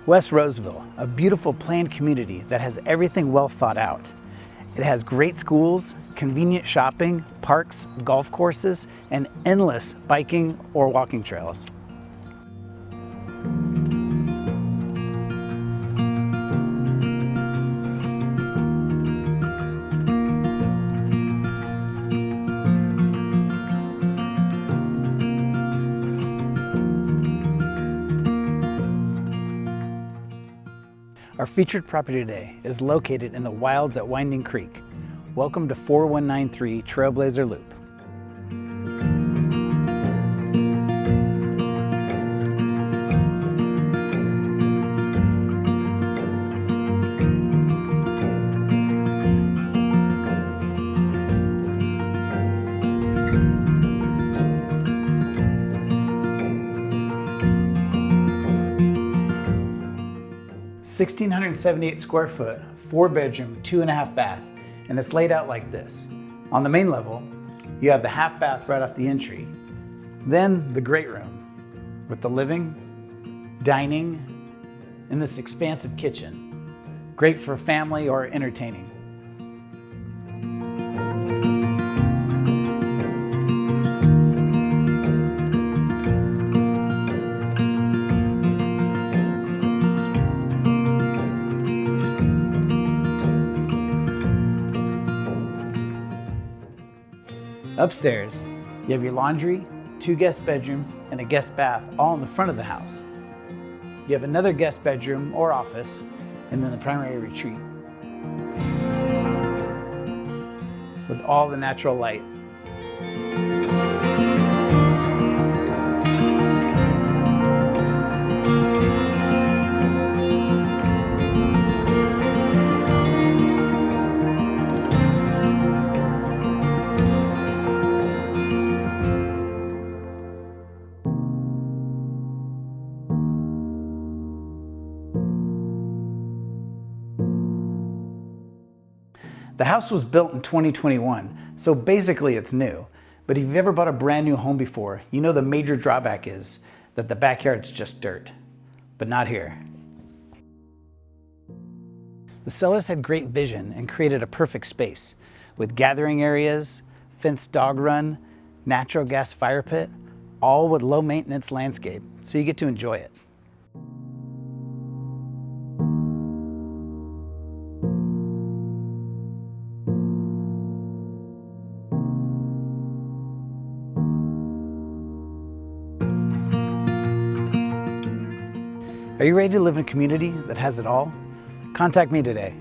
West Roseville, a beautiful planned community that has everything well thought out. It has great schools, convenient shopping, parks, golf courses, and endless biking or walking trails. Our featured property today is located in the wilds at Winding Creek. Welcome to 4193 Trailblazer Loop. (1,678 square foot, 4-bedroom, 2.5 bath, and it's laid out like this. On the main level, you have the half bath right off the entry, then the great room with the living, dining, and this expansive kitchen. Great for family or entertaining. Upstairs, you have your laundry, 2 guest bedrooms, and a guest bath all in the front of the house. You have another guest bedroom or office, and then the primary retreat with all the natural light. The house was built in 2021, so basically it's new. But if you've ever bought a brand new home before, you know the major drawback is that the backyard's just dirt. But not here. The sellers had great vision and created a perfect space with gathering areas, fenced dog run, natural gas fire pit, all with low maintenance landscape, so you get to enjoy it. Are you ready to live in a community that has it all? Contact me today.